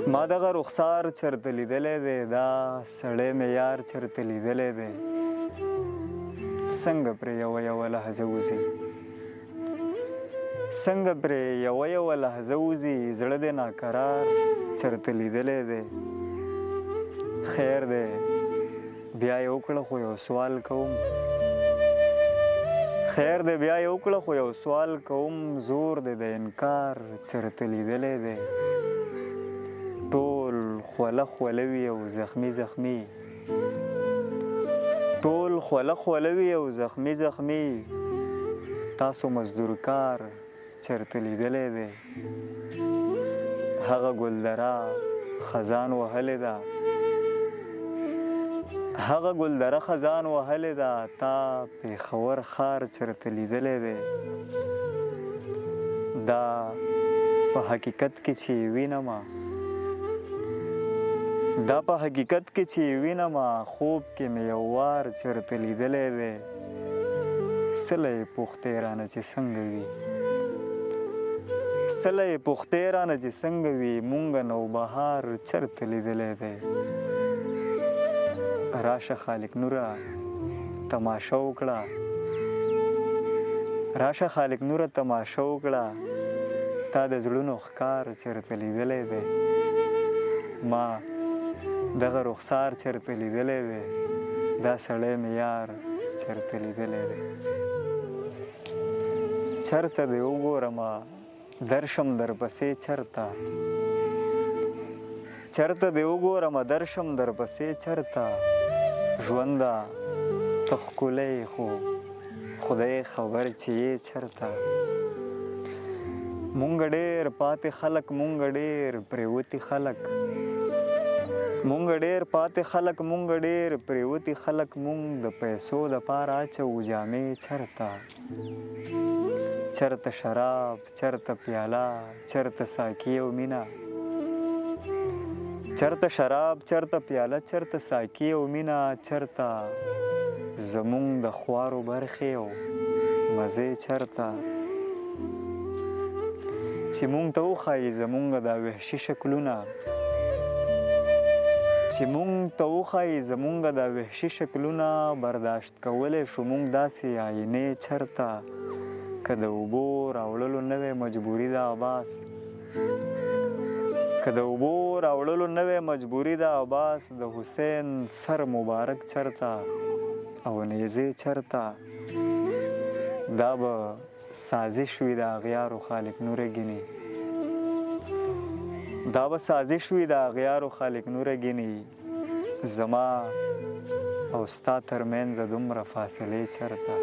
ما دغه رخسار چرته لیدلی دی، دا سړی مې یار چرته لیدلی دی، څنګه پرې یوه یوه لحظه وځي، څنګه پرې یوه یوه لحظه وځي، زړه دې ناقرار چرته لیدلی دی. خیر دی بیا یې وکړه خو یو سوال کوم، خیر دی بیا یې وکړه خو یو سوال کوم، زور دی د انکار چرته لیدلی دی. ټول خوله خوله وي او زخمي زخمي، ټول خوله خوله وي او زخمي زخمي، تاسو مزدور کار چرته لیدلی دی. هغه ګلدره خزان وهلې ده، هغه ګلدره خزان وهلې ده، تا پېښور ښار چرته لیدلی دی. دا په حقیقت کې چې وینمه، دا په حقیقت کې چې وینمه، خوب کې مې یو وار چرته لیدلی دی. سله یې پوښتې رانه چې څنګه وي، سله یې پوښتې رانه چې څنګه وي، مونږه نوبهار چرته لیدلی دی. راشه خالق نوره تماشه وکړه، راشه خالق نوره تماشه وکړه، تا د زړونو ښکار چرته لیدلی دی. ما دغه رخسار چرته لیدلی دی، دا سړی مې یار چرته لیدلی دی. چرته دې وګورمه درشم درپسې چرته، چرته دې وګورمه درشم درپسې چرته، ژونده ته ښکلی خو خدای خبر چې یې چرته. مونږ ډېر پاتې خلک، مونږ ډېر پرېوتي خلک، مونږ ډېر پاتې خلک، مونږ ډېر پرېوتي خلک، مونږ د پیسو دپاره اچوو جامې چرته. چرته شراب، چرته پیاله، چرته ساقي او مینه، چرته شراب، چرته پیاله، چرته ساقي او مینه، چرته زمونږ د خوارو برخې او مزې چرته. چې مونږ ته وښایي زمونږ دا وحشي شکلونه، چې مونږ ته وښایي زمونږ دا وحشي شکلونه، برداشت کولی شو مونږ داسې آینې چرته. که د اوبو راوړلو نوې مجبوري ده عباس، که د اوبو راوړلو نوې مجبوري ده عباس، د حسین سر مبارک چرته او نیزې چرته. دا به سازش وي د اغیارو خالق نوره ګینې، دا به سازش وي د اغیارو خالق نوره ګینې، زما او ستا ترمنځه دومره فاصلې چرته.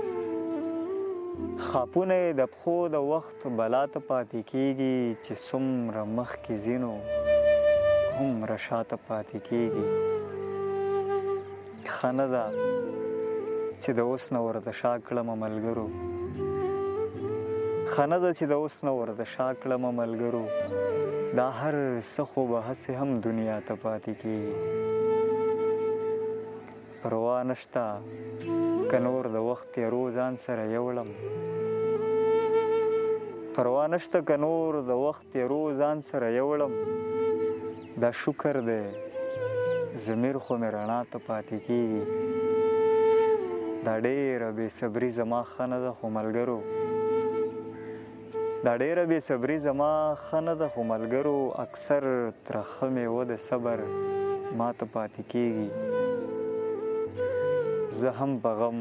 خاپونه یې د پښو د وخت بلا ته پاتې کېږي، چې څومره مخکې ځینو هومره شاته پاتې کېږي. ښه نه ده چې د اوس نه ورته شا کړمه ملګرو، ښه نه ده چې د اوس نه ورته شا کړمه ملګرو، دا هر څه خو به هسې هم دنیا ته پاتې کېږي. پروا نشته که نور د وخت تېرو ځان سره یوړم، پروا نشته که نور د وخت تېرو ځان سره یوړم، دا شکر دی ضمیر خو مې رڼا ته پاتې کېږي. دا ډېره بې صبري زما ښه نه ده خو ملګرو، دا ډېره بې صبري زما ښه نه ده خو ملګرو، اکثر ترخه میوه د صبر ما ته پاتې کېږي. زه هم په غم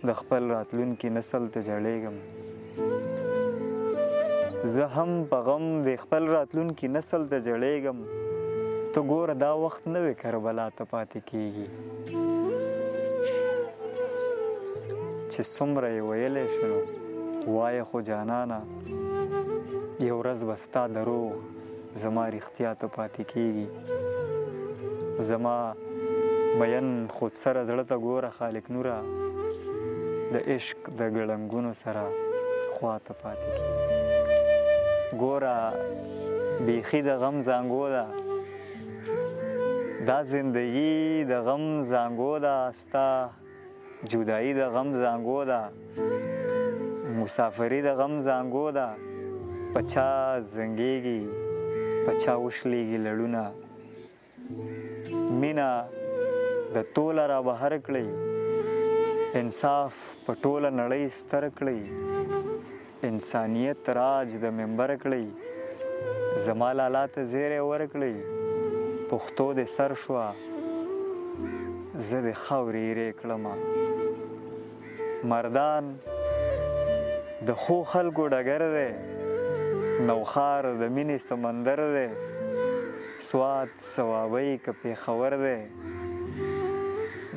د خپل راتلونکي نسل ته جړېږم، زه هم په غم د خپل راتلونکي نسل ته جړېږم، ته ګوره دا وخت نوې کربلا ته پاتې کېږي. چې څومره یې ویلی شو نو وایه خو جانانه، یو ورځ به ستا دروغ زما رښتیا ته پاتې کېږي. زما مین خود سره زړه ته ګوره خالق نوره، د عشق د ګړنګونو سره خوا ته پاتې کېږي. ګوره بیخي د غم زانګو ده، دا زندگی د غم زانګو ده، ستا جدایی د غم زانګو ده، مسافري د غم زانګو ده، په چا زنګېږي په چا وشلېږي لړونه. مینه د توله را بهر کړئ، انصاف په ټوله نړۍ ستر کړئ، انسانیت راج د منبر کړئ، زما لالا ته زیری ورکړئ، پښتو د سر شوه زه د خاورې ایرې کړمه. مردان د ښو خلکو ډګر دی، نوښار د مینې سمندر دی، سوات صوابۍ که پېښور دی،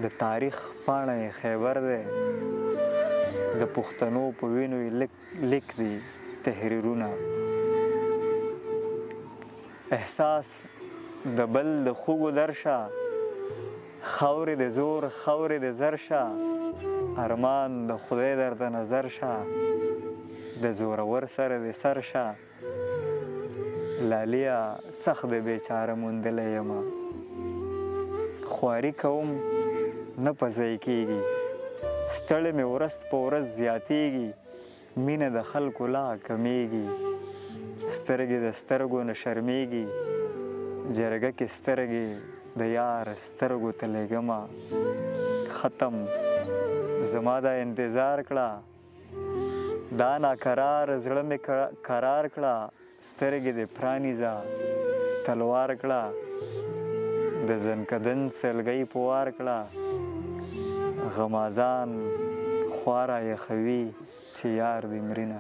د تاریخ پاڼه یې خیبر دی، د پښتنو په وینو یې لیک دی تحریرونه. احساس د بل د خوږو درشه، خاورې د زور خاورې د زر شه، ارمان د خدای درته نظر شه، د زورور سره د سر شه، لاليه سخت د بیچاره موندلی یمه. خواري کوم نه په ځای کېږي، ستړی مې ورځ په ورځ زیاتېږي، مینه د خلکو لا کمیږي، سترګې د سترګو نه شرمېږي، جرګه کې سترګې د یار سترګو ته لېږمه. ختم زما دا انتظار کړه، دا ناقرار زړه مې قرار کړه، سترګې دې پرانیزه تلوار کړه، د زنکدن سلګۍ په وار کړه، غمازان خوا را یخوي چې یار دې مرینه.